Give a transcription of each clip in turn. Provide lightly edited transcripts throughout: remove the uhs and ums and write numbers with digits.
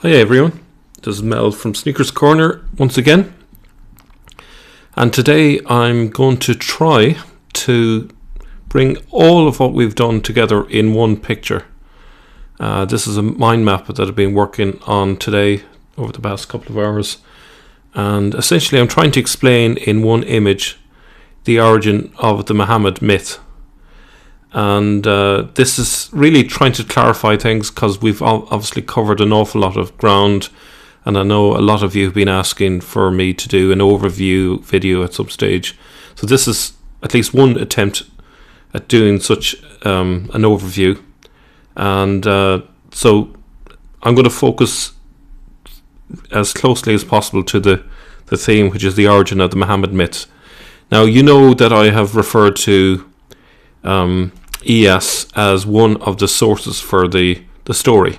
Hi everyone, this is Mel from Sneakers Corner once again, and today I'm going to try to bring all of what we've done together in one picture. This is a mind map that I've been working on today over the past couple of hours, and essentially I'm trying to explain in one image the origin of the Muhammad myth. And this is really trying to clarify things because we've obviously covered an awful lot of ground, and I know a lot of you have been asking for me to do an overview video at some stage. So this is at least one attempt at doing such an overview, and so I'm going to focus as closely as possible to the theme, which is the origin of the Muhammad myth. Now, you know that I have referred to ES as one of the sources for the story,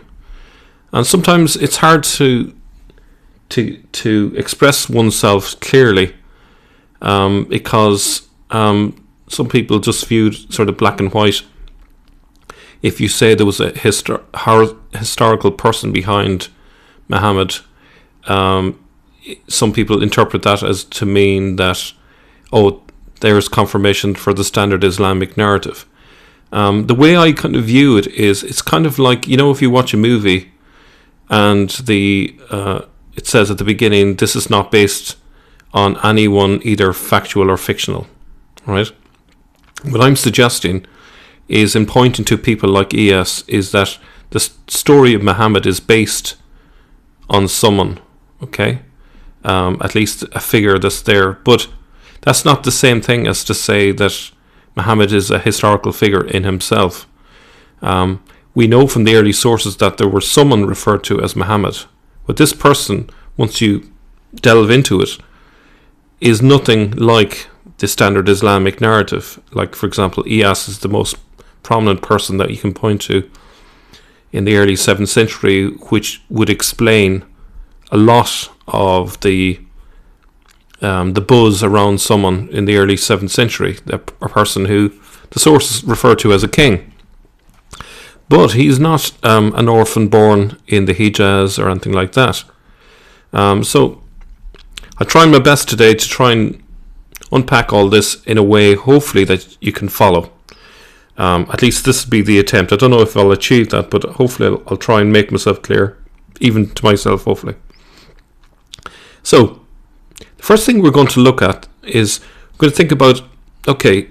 and sometimes it's hard to express oneself clearly because some people just viewed sort of black and white. If you say there was a historical person behind Muhammad, some people interpret that as to mean that, oh, there's confirmation for the standard Islamic narrative. The way I kind of view it is, it's kind of like, if you watch a movie and it says at the beginning, this is not based on anyone, either factual or fictional, right? What I'm suggesting is, in pointing to people like ES, is that the story of Muhammad is based on someone, okay? At least a figure that's there, but that's not the same thing as to say that Muhammad is a historical figure in himself. We know from the early sources that there was someone referred to as Muhammad, but this person, once you delve into it, is nothing like the standard Islamic narrative. Like, for example, Iyas is the most prominent person that you can point to in the early 7th century, which would explain a lot of the buzz around someone in the early 7th century, a person who the sources refer to as a king. But he's not an orphan born in the Hijaz or anything like that. So I try my best today to try and unpack all this in a way, hopefully, that you can follow. At least this will be the attempt. I don't know if I'll achieve that, but hopefully I'll try and make myself clear, even to myself, hopefully. So the first thing we're going to look at is we're going to think about, okay,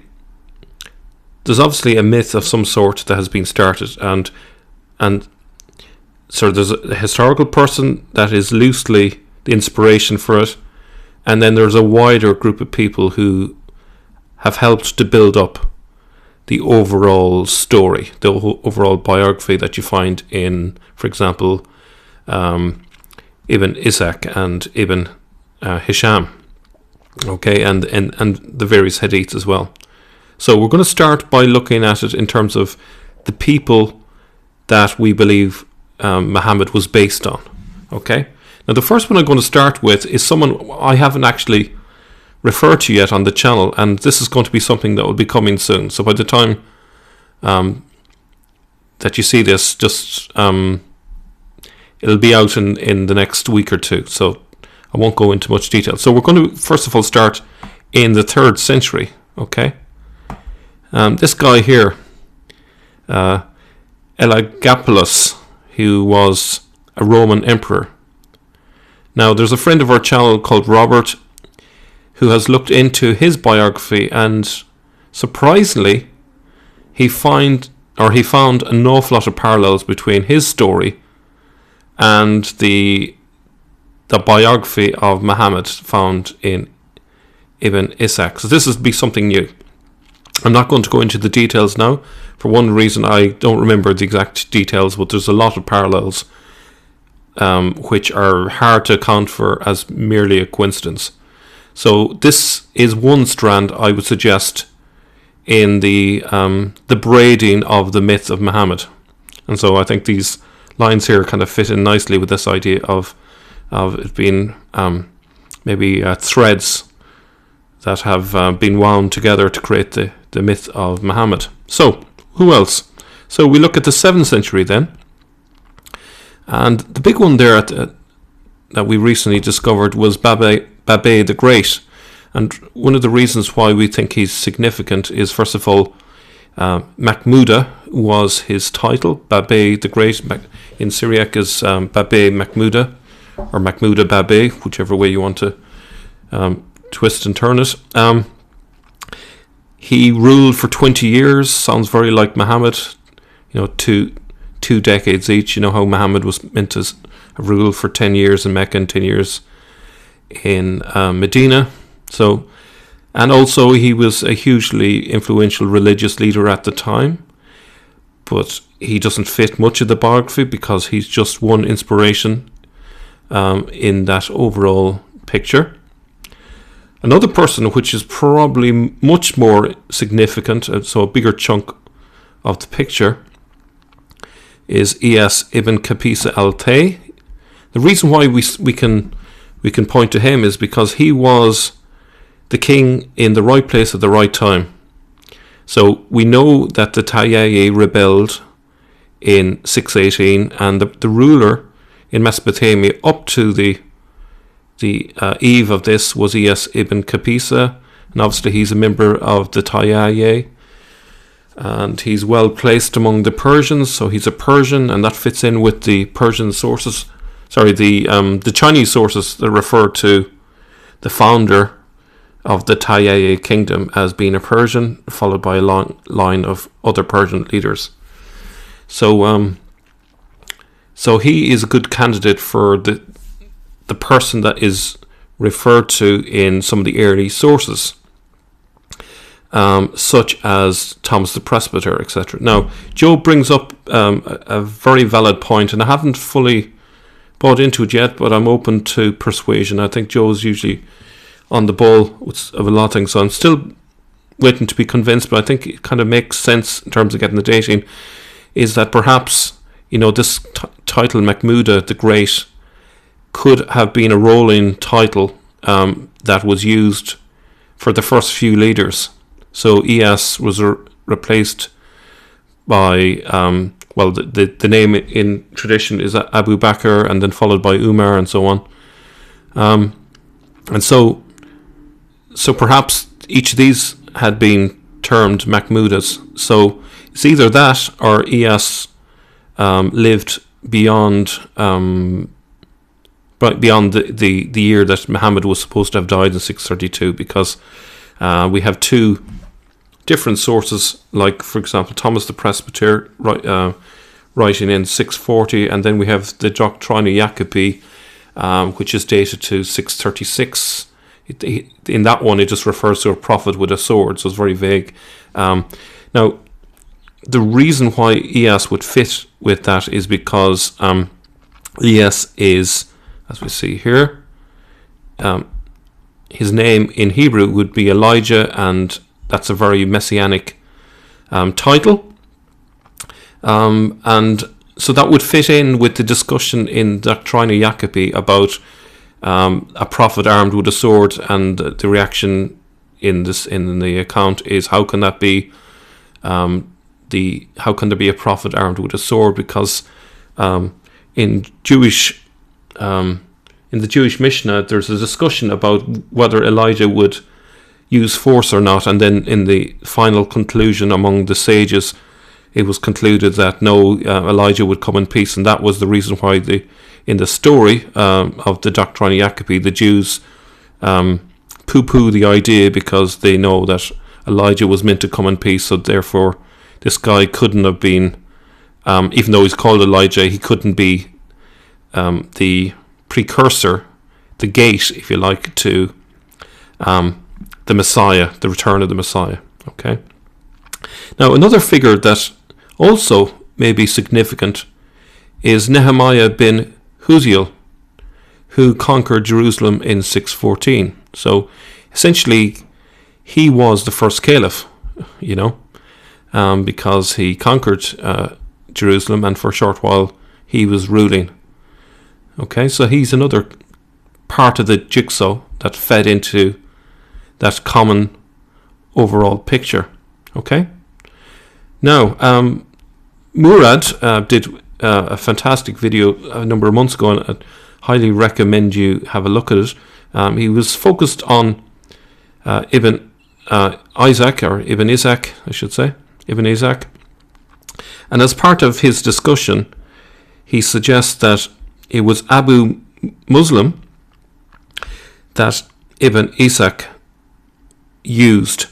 there's obviously a myth of some sort that has been started, and so there's a historical person that is loosely the inspiration for it, and then there's a wider group of people who have helped to build up the overall story, the overall biography that you find in, for example, Ibn Ishaq and Ibn Hisham, okay, and the various hadiths as well. So we're going to start by looking at it in terms of the people that we believe Muhammad was based on, okay. Now the first one I'm going to start with is someone I haven't actually referred to yet on the channel, and this is going to be something that will be coming soon. So by the time that you see this, just it'll be out in the next week or two, so I won't go into much detail. So we're going to first of all start in the 3rd century, okay? This guy here, Elagabalus, who was a Roman emperor. Now, there's a friend of our channel called Robert who has looked into his biography, and surprisingly, he found an awful lot of parallels between his story and the biography of Muhammad found in Ibn Ishaq. So this would be something new. I'm not going to go into the details now. For one reason, I don't remember the exact details, but there's a lot of parallels which are hard to account for as merely a coincidence. So this is one strand I would suggest in the braiding of the myth of Muhammad. And so I think these lines here kind of fit in nicely with this idea of it being maybe threads that have been wound together to create the myth of Muhammad. So who else? So we look at the 7th century then, And the big one there that we recently discovered was Babé the Great. And one of the reasons why we think he's significant is, first of all, Mahmuda was his title. Babé the Great in Syriac is Babé Mahmuda, or Mahmuda Babé, whichever way you want to twist and turn it. He ruled for 20 years. Sounds very like Muhammad. Two decades each. You know how Muhammad was meant to rule for 10 years in Mecca and 10 years in Medina. So, and also he was a hugely influential religious leader at the time, but he doesn't fit much of the biography because he's just one inspiration in that overall picture. Another person which is probably much more significant, so a bigger chunk of the picture, is Iyas ibn Kapisa al-Tay. The reason why we can point to him is because he was the king in the right place at the right time. So we know that the Tayyi rebelled in 618, and the ruler in Mesopotamia up to the eve of this was Iyas ibn Kapisa, and obviously he's a member of the Tayyi, and he's well placed among the Persians, so he's a Persian, and that fits in with the Persian sources. Sorry, the Chinese sources that refer to the founder of the Tayyi kingdom as being a Persian, followed by a long line of other Persian leaders. So he is a good candidate for the person that is referred to in some of the early sources, such as Thomas the Presbyter, etc. Now, Joe brings up a very valid point, and I haven't fully bought into it yet, but I'm open to persuasion. I think Joe's usually on the ball of a lot of things, so I'm still waiting to be convinced, but I think it kind of makes sense in terms of getting the dating, is that perhaps, this title, Mahmuda the Great, could have been a rolling title that was used for the first few leaders. So Iyas was replaced by, the name in tradition is Abu Bakr, and then followed by Umar, and so on. And so perhaps each of these had been termed Mahmudas. So it's either that or Iyas lived beyond the year that Muhammad was supposed to have died in 632, because we have two different sources, like, for example, Thomas the Presbyter writing in 640, and then we have the Doctrina Jacobi, which is dated to 636. In that one, it just refers to a prophet with a sword, so it's very vague. Now, the reason why Iyas would fit with that is because Iyas is, as we see here, his name in Hebrew would be Elijah, and that's a very messianic title. And so that would fit in with the discussion in Doctrina Jacobi about a prophet armed with a sword, and the reaction in the account is, how can that be? How can there be a prophet armed with a sword? Because in the Jewish Mishnah, there's a discussion about whether Elijah would use force or not, and then in the final conclusion among the sages, it was concluded that no, Elijah would come in peace, and that was the reason why in the story of the Doctrina Jacobi, the Jews poo-poo the idea, because they know that Elijah was meant to come in peace, so therefore this guy couldn't have been, even though he's called Elijah, he couldn't be the precursor, the gate, if you like, to the Messiah, the return of the Messiah. Okay. Now, another figure that also may be significant is Nehemiah bin Huziel, who conquered Jerusalem in 614. So essentially, he was the first caliph, because he conquered Jerusalem, and for a short while he was ruling. Okay, so he's another part of the jigsaw that fed into that common overall picture. Okay. Now, Murad did a fantastic video a number of months ago, and I highly recommend you have a look at it. He was focused on Ibn Isaac, or Ibn Isaac, I should say, Ibn Isaac. And as part of his discussion, he suggests that it was Abu Muslim that Ibn Isaac used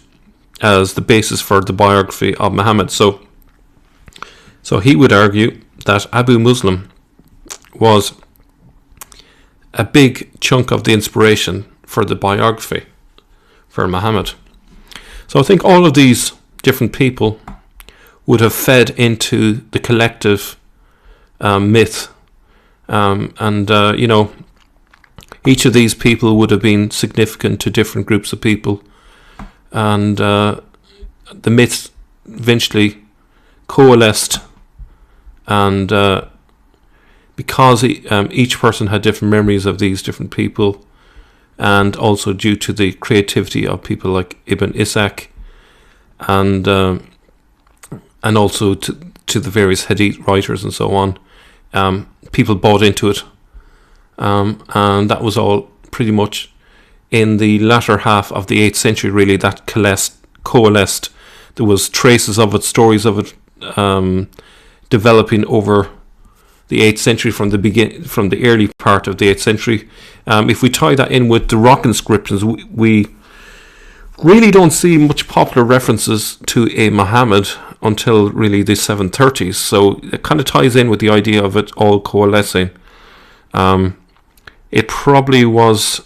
as the basis for the biography of Muhammad. So he would argue that Abu Muslim was a big chunk of the inspiration for the biography for Muhammad. So I think all of these different people would have fed into the collective myth, and each of these people would have been significant to different groups of people, and the myth eventually coalesced, and because each person had different memories of these different people, and also due to the creativity of people like Ibn Ishaq, and also to the various hadith writers and so on, people bought into it, and that was all pretty much in the latter half of the 8th century, really, that coalesced. There was traces of it, stories of it, developing over the 8th century from the early part of the 8th century. If we tie that in with the rock inscriptions, we really don't see much popular references to a Muhammad until really the 730s. So it kind of ties in with the idea of it all coalescing. It probably was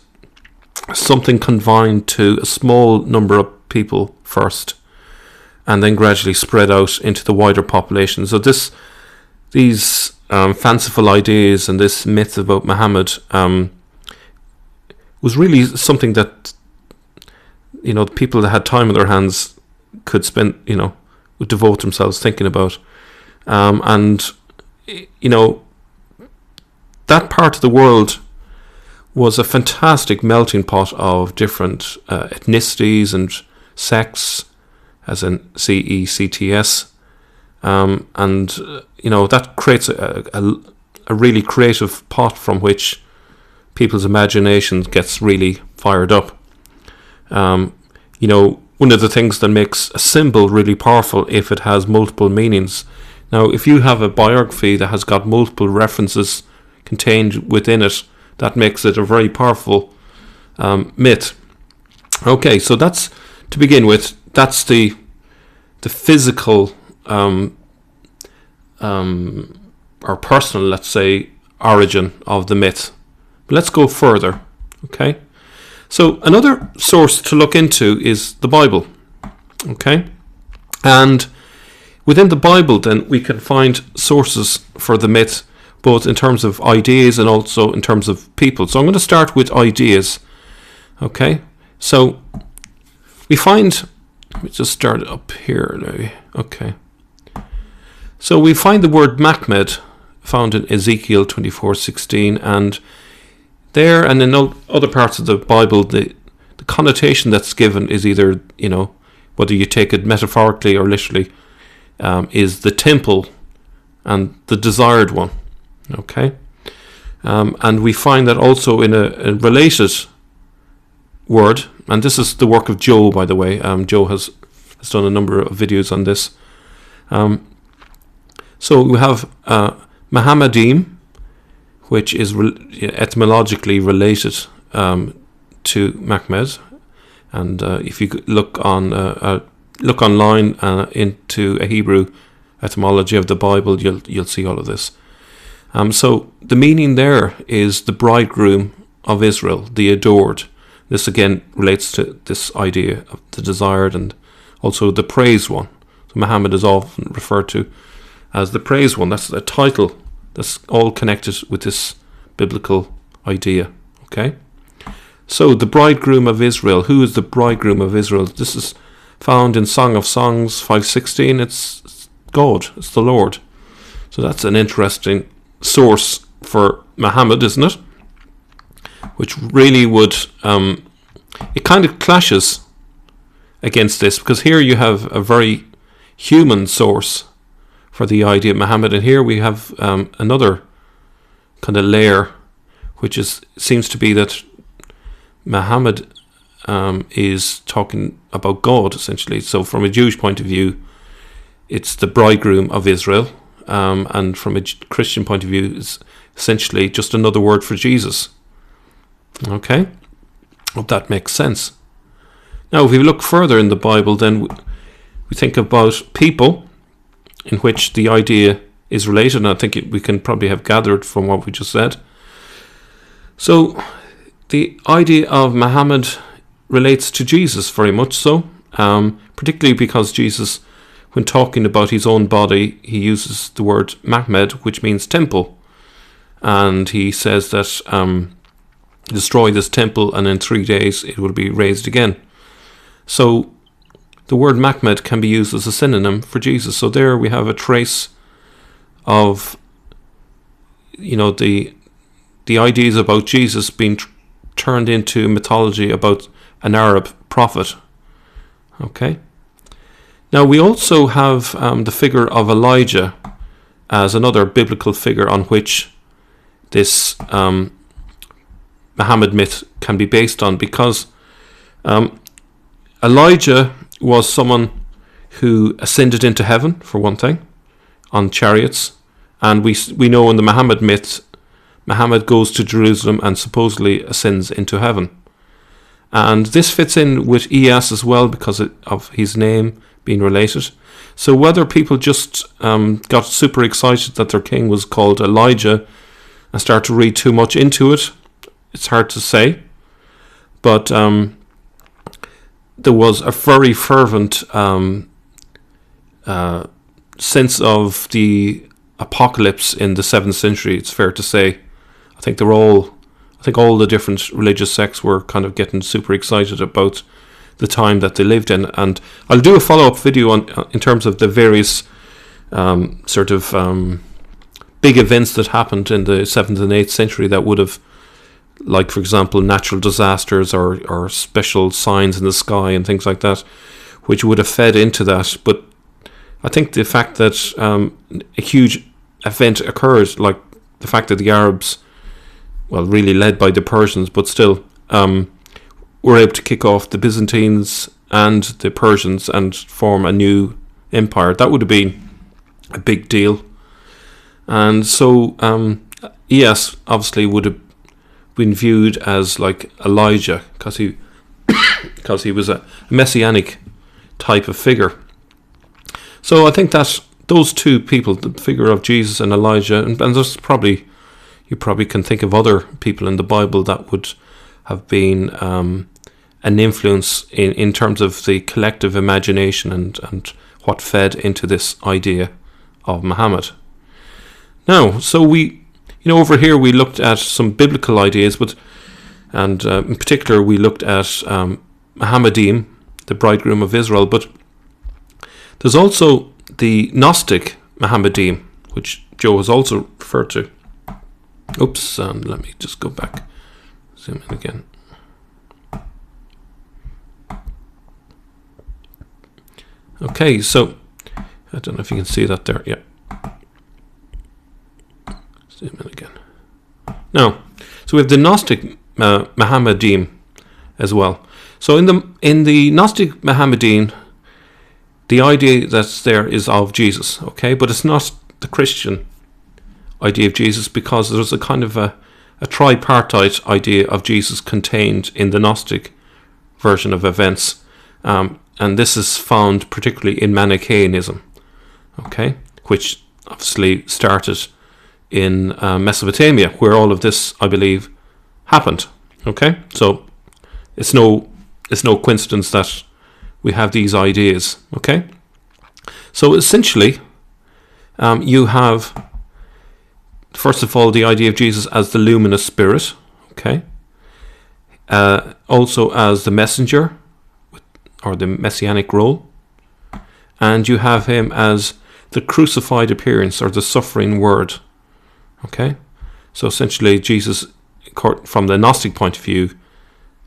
something confined to a small number of people first, and then gradually spread out into the wider population. So these fanciful ideas and this myth about Muhammad was really something that the people that had time on their hands could spend, would devote themselves thinking about, and that part of the world was a fantastic melting pot of different ethnicities and sects, as in CECTS, and that creates a really creative pot from which people's imagination gets really fired up. One of the things that makes a symbol really powerful if it has multiple meanings. Now, if you have a biography that has got multiple references contained within it, that makes it a very powerful myth. Okay, so that's, to begin with, that's the physical or personal, let's say, origin of the myth. But let's go further, okay? So another source to look into is the Bible, okay? And within the Bible, then, we can find sources for the myth, both in terms of ideas and also in terms of people. So I'm going to start with ideas, okay? So we find, let me just start it up here now, okay? So we find the word Machmed found in Ezekiel 24:16, and there and in other parts of the Bible, the connotation that's given is either, whether you take it metaphorically or literally, is the temple and the desired one, okay? And we find that also in a related word, and this is the work of Joe, by the way. Joe has done a number of videos on this. So we have Muhammadim, which is etymologically related to Machmed, and if you look online into a Hebrew etymology of the Bible, you'll see all of this. So the meaning there is the bridegroom of Israel, the adored. This again relates to this idea of the desired and also the praised one. So Muhammad is often referred to as the praised one. That's a title that's all connected with this biblical idea, okay? So the bridegroom of Israel. Who is the bridegroom of Israel? This is found in Song of Songs 5:16. It's God, it's the Lord. So that's an interesting source for Muhammad, isn't it? Which really would, it kind of clashes against this, because here you have a very human source for the idea of Muhammad. And here we have another kind of layer, which seems to be that Muhammad is talking about God, essentially. So from a Jewish point of view, it's the bridegroom of Israel, and from a Christian point of view, it's essentially just another word for Jesus. Okay? Hope that makes sense. Now, if we look further in the Bible, then we think about people in which the idea is related, and I think we can probably have gathered from what we just said. So, the idea of Muhammad relates to Jesus very much so, particularly because Jesus, when talking about his own body, he uses the word Mahmed, which means temple, and he says that destroy this temple and in 3 days it will be raised again. So the word Mahmed can be used as a synonym for Jesus. So there we have a trace of, the ideas about Jesus being turned into mythology about an Arab prophet. Okay. Now we also have the figure of Elijah as another biblical figure on which this Muhammad myth can be based on, because Elijah was someone who ascended into heaven, for one thing, on chariots, and we know in the Muhammad myth, Muhammad goes to Jerusalem and supposedly ascends into heaven. And this fits in with Iyas as well because of his name being related. So whether people just got super excited that their king was called Elijah and start to read too much into it, it's hard to say. But there was a very fervent sense of the apocalypse in the 7th century, it's fair to say. I think all the different religious sects were kind of getting super excited about the time that they lived in. And I'll do a follow-up video in terms of the various big events that happened in the 7th and 8th century that would have, like, for example, natural disasters or special signs in the sky and things like that, which would have fed into that. But I think the fact that a huge event occurred, like the fact that the Arabs, well, really led by the Persians, but still, were able to kick off the Byzantines and the Persians and form a new empire, that would have been a big deal. And so Iyas obviously would have been viewed as like Elijah because he was a messianic type of figure. So I think that those two people, the figure of Jesus and Elijah, and there's you probably can think of other people in the Bible that would have been an influence in terms of the collective imagination and what fed into this idea of Muhammad. Now, so we, over here we looked at some biblical ideas, and in particular we looked at Muhammadim, the bridegroom of Israel, but there's also the Gnostic Muhammadim, which Joe has also referred to. Oops, and let me just go back, zoom in again. Okay, so I don't know if you can see that there. Yeah. Zoom in again. Now, so we have the Gnostic Muhammadim as well. So in the Gnostic Muhammadim, the idea that's there is of Jesus, okay, but it's not the Christian idea of Jesus, because there's a kind of a tripartite idea of Jesus contained in the Gnostic version of events, and this is found particularly in Manichaeanism, okay, which obviously started in Mesopotamia, where all of this, I believe, happened. Okay, so it's no coincidence that we have these ideas. Okay, so essentially, you have, first of all, the idea of Jesus as the luminous spirit. Okay, also as the messenger, or the messianic role, and you have him as the crucified appearance, or the suffering word. Okay, so essentially Jesus, from the Gnostic point of view,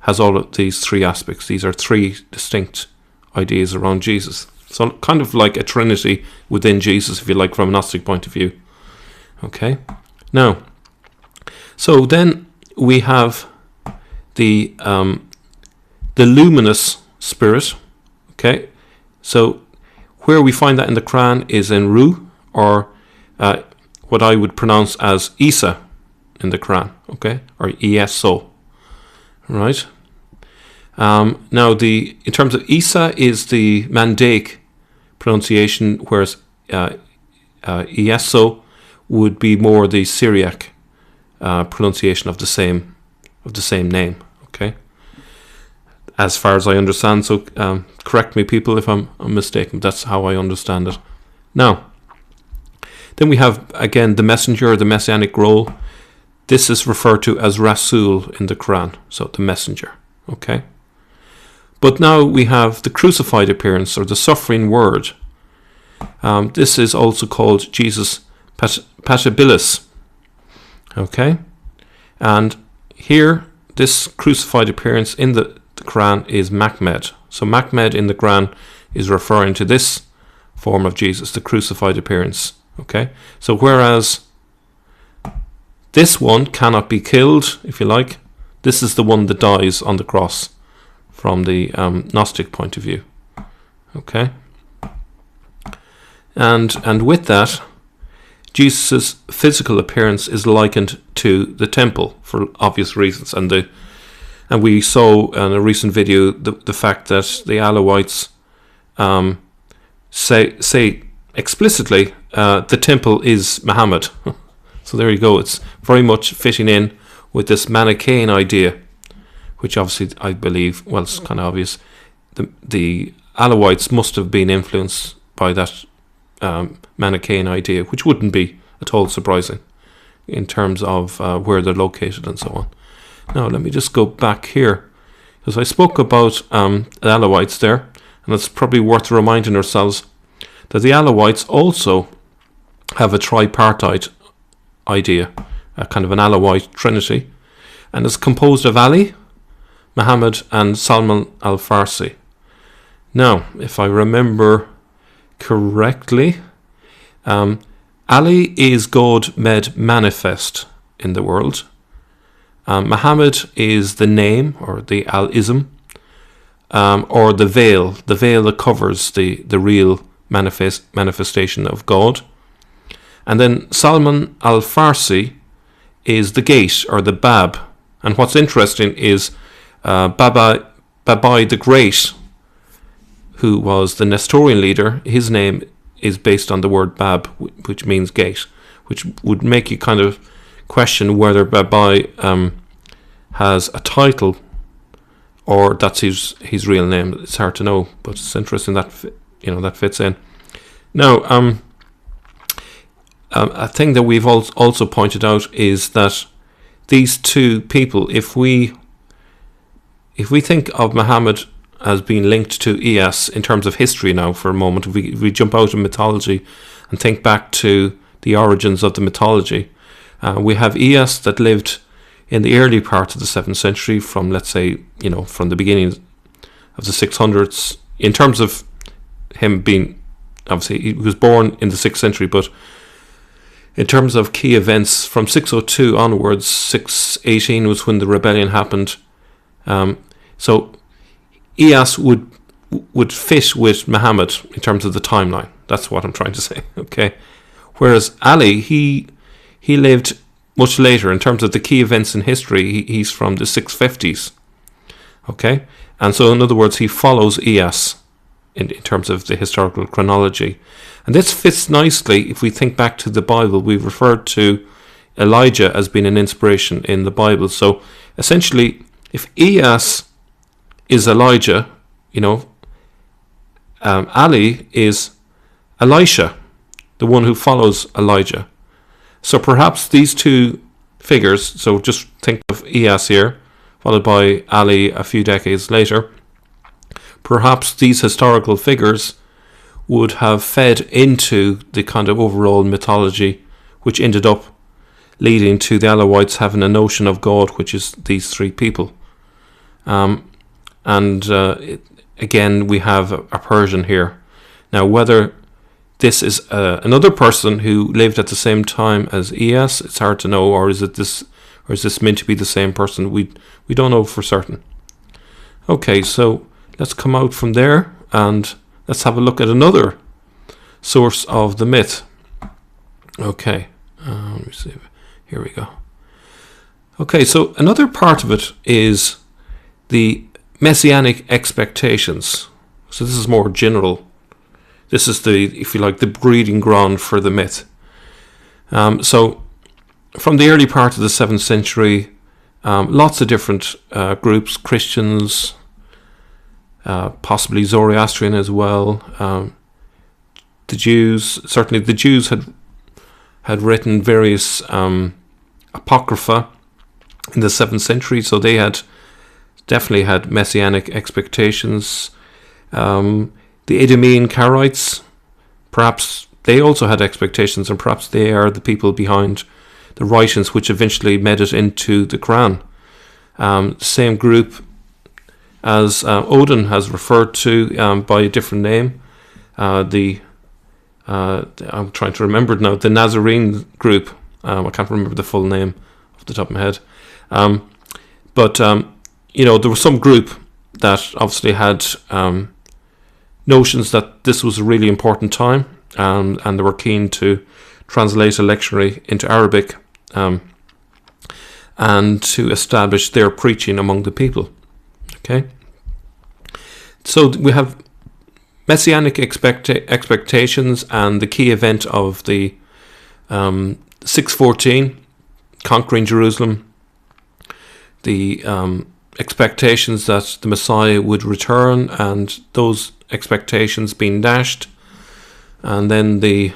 has all of these three aspects. These are three distinct ideas around Jesus. So kind of like a trinity within Jesus, if you like, from a Gnostic point of view. Okay. Now, so then we have the luminous spirit. Okay. So where we find that in the Quran is in Ruh, or what I would pronounce as Isa in the Quran. Okay, or ESO. Right. Now, in terms of Isa is the Mandaic pronunciation, whereas ESO would be more the Syriac pronunciation of the same name. Okay, as far as I understand. So correct me, people, if I'm mistaken. That's how I understand it. Now, then we have again the messenger, the messianic role. This is referred to as Rasul in the Quran, so the messenger. Okay. But now we have the crucified appearance, or the suffering word. This is also called Jesus Patabilis. Okay? And here, this crucified appearance in the Quran is Mahmed. So Mahmed in the Quran is referring to this form of Jesus, the crucified appearance. Okay? So whereas this one cannot be killed, if you like, this is the one that dies on the cross, from the Gnostic point of view. Okay? And with that, Jesus' physical appearance is likened to the temple for obvious reasons. And we saw in a recent video the fact that the Alawites say explicitly the temple is Muhammad. So there you go. It's very much fitting in with this Manichaean idea, which obviously I believe, well, it's kind of obvious, the Alawites must have been influenced by that Manichaean idea, which wouldn't be at all surprising in terms of where they're located and so on. Now, let me just go back here, because I spoke about the Alawites there, and it's probably worth reminding ourselves that the Alawites also have a tripartite idea, a kind of an Alawite trinity, and it's composed of Ali, Muhammad, and Salman al-Farsi. Now, if I remember correctly, Ali is God made manifest in the world. Muhammad is the name, or the al-ism, or the veil that covers the real manifestation of God. And then Salman al-Farsi is the gate, or the Bab. And what's interesting is Babai the Great, who was the Nestorian leader, his name is based on the word Bab, which means gate, which would make you kind of question whether Babai has a title or that's his real name. It's hard to know, but it's interesting that that fits in. Now, a thing that we've also pointed out is that these two people, if we think of Muhammad as being linked to Iyas in terms of history now for a moment, if we jump out of mythology and think back to the origins of the mythology, we have Iyas that lived in the early part of the 7th century, from, let's say, from the beginning of the 600s, in terms of him being, obviously, he was born in the 6th century, but in terms of key events, from 602 onwards, 618 was when the rebellion happened. So Iyas would fit with Muhammad in terms of the timeline. That's what I'm trying to say. Okay, whereas Ali, he lived much later in terms of the key events in history. He's from the 650s. Okay, and so in other words, he follows Iyas in terms of the historical chronology. And this fits nicely if we think back to the Bible. We've referred to Elijah as being an inspiration in the Bible. So essentially, if Iyas is Elijah, Ali is Elisha, the one who follows Elijah. So perhaps these two figures, so just think of Iyas here, followed by Ali a few decades later, perhaps these historical figures would have fed into the kind of overall mythology, which ended up leading to the Alawites having a notion of God, which is these three people. Again, we have a Persian here. Now, whether this is another person who lived at the same time as Ias, it's hard to know, or is this meant to be the same person? We don't know for certain. Okay, so let's come out from there and let's have a look at another source of the myth. Okay, let me see. Here we go. Okay, so another part of it is the Messianic expectations. So this is more general. This is if you like, the breeding ground for the myth. So from the early part of the 7th century, lots of different groups, Christians, possibly Zoroastrian as well. The Jews, certainly the Jews had written various apocrypha in the 7th century, so they definitely had Messianic expectations. The Idumean Karaites, perhaps they also had expectations, and perhaps they are the people behind the writings which eventually made it into the Quran. Same group as Odin has referred to by a different name. I'm trying to remember it now. The Nazarene group. I can't remember the full name off the top of my head. But there was some group that obviously had notions that this was a really important time, and they were keen to translate a lectionary into Arabic and to establish their preaching among the people. Okay, so we have Messianic expectations, and the key event of the 614, conquering Jerusalem, the expectations that the Messiah would return, and those expectations being dashed, and then the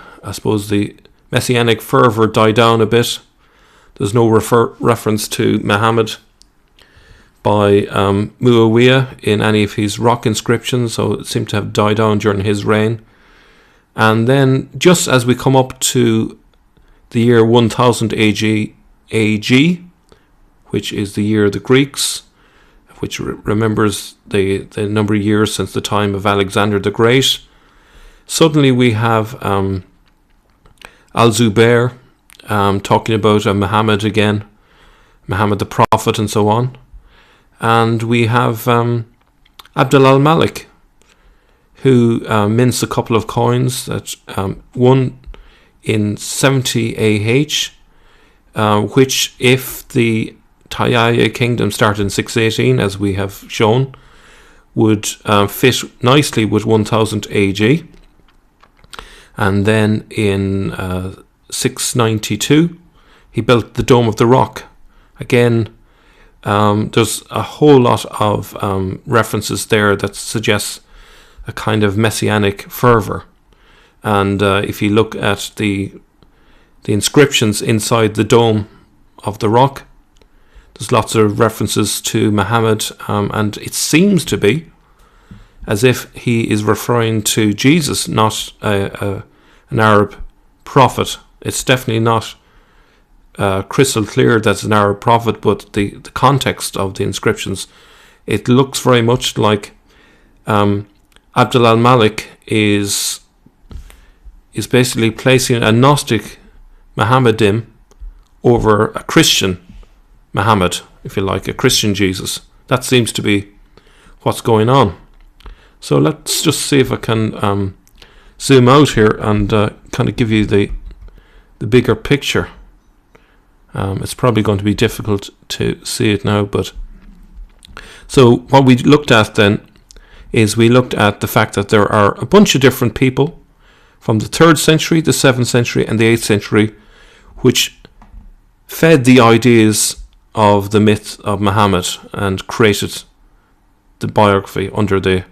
Messianic fervor died down a bit. There's no reference to Muhammad by Muawiyah in any of his rock inscriptions, so it seemed to have died down during his reign. And then just as we come up to the year 1000 AG, which is the year of the Greeks, which remembers the number of years since the time of Alexander the Great, suddenly we have Al-Zubair talking about Muhammad again, Muhammad the Prophet and so on. And we have Abdul al-Malik, who mints a couple of coins, that one in 70 AH, which, if the Tayyaya kingdom started in 618, as we have shown, would fit nicely with 1000 AG. And then in 692, he built the Dome of the Rock. Again, there's a whole lot of references there that suggests a kind of messianic fervor. And if you look at the inscriptions inside the Dome of the Rock, there's lots of references to Muhammad, and it seems to be as if he is referring to Jesus, not an Arab prophet. It's definitely not crystal clear that's an Arab prophet, but the context of the inscriptions, it looks very much like Abdul al-Malik is basically placing a Gnostic Muhammadim over a Christian Muhammad, if you like, a Christian Jesus. That seems to be what's going on. So let's just see if I can zoom out here and kind of give you the bigger picture. It's probably going to be difficult to see it now, but so what we looked at then is we looked at the fact that there are a bunch of different people from the 3rd century, the 7th century and the 8th century which fed the ideas of the myth of Muhammad and created the biography under the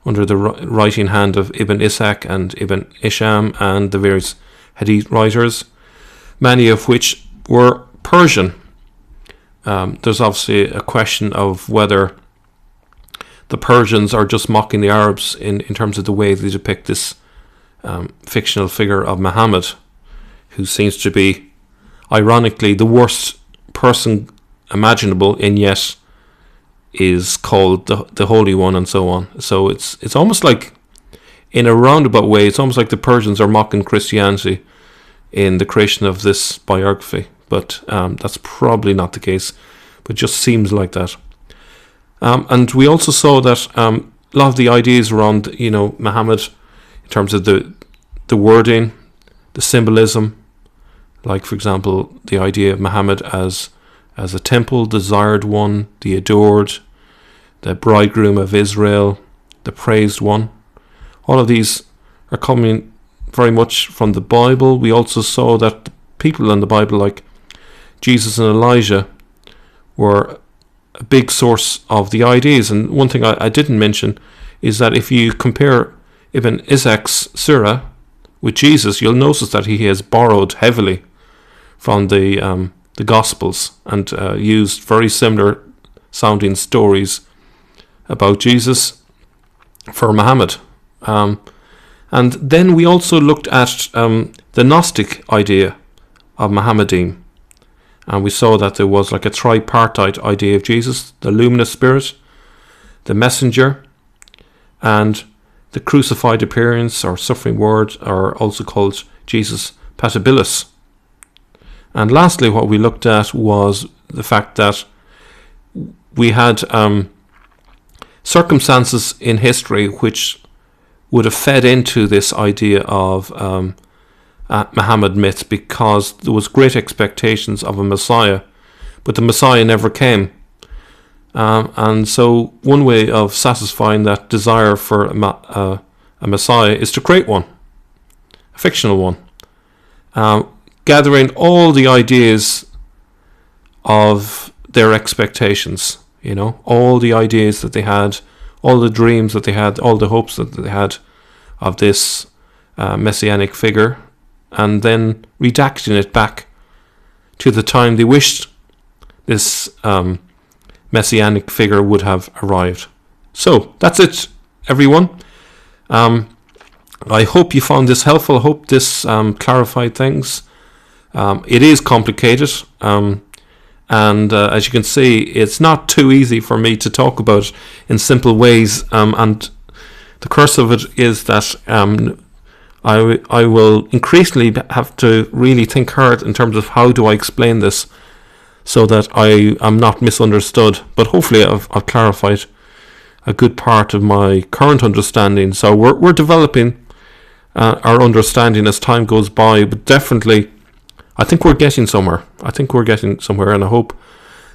writing hand of Ibn Ishaq and Ibn Isham and the various hadith writers, many of which were Persian. There's obviously a question of whether the Persians are just mocking the Arabs in terms of the way they depict this fictional figure of Muhammad, who seems to be, ironically, the worst person imaginable, and yet is called the Holy One and so on. So it's almost like in a roundabout way, it's almost like the Persians are mocking Christianity in the creation of this biography. But that's probably not the case, but just seems like that. And we also saw that a lot of the ideas around, Muhammad, in terms of the wording, the symbolism, like, for example, the idea of Muhammad as a temple, desired one, the adored, the bridegroom of Israel, the praised one. All of these are coming very much from the Bible. We also saw that the people in the Bible, like Jesus and Elijah, were a big source of the ideas. And one thing I didn't mention is that if you compare Ibn Ishaq's Surah with Jesus, you'll notice that he has borrowed heavily from the Gospels and used very similar sounding stories about Jesus for Muhammad. And then we also looked at the Gnostic idea of Mohammedan. And we saw that there was like a tripartite idea of Jesus: the luminous spirit, the messenger, and the crucified appearance or suffering word, or also called Jesus Patabilis. And lastly, what we looked at was the fact that we had circumstances in history which would have fed into this idea of Muhammad myth, because there was great expectations of a Messiah, but the Messiah never came. And so one way of satisfying that desire for a Messiah is to create one, a fictional one, gathering all the ideas of their expectations, all the ideas that they had, all the dreams that they had, all the hopes that they had of this Messianic figure, and then redacting it back to the time they wished this Messianic figure would have arrived. So that's it, everyone. I hope you found this helpful. I hope this clarified things. It is complicated, and as you can see, it's not too easy for me to talk about in simple ways, and the curse of it is that I will increasingly have to really think hard in terms of how do I explain this so that I am not misunderstood. But hopefully I've clarified a good part of my current understanding. So we're developing our understanding as time goes by, but definitely I think we're getting somewhere. And I hope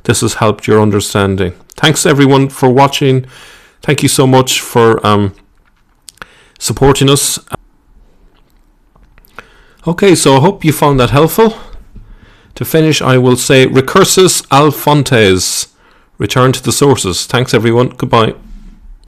this has helped your understanding. Thanks everyone for watching. Thank you so much for supporting us. Okay, so I hope you found that helpful. To finish, I will say recursus al fontes. Return to the sources. Thanks everyone. Goodbye.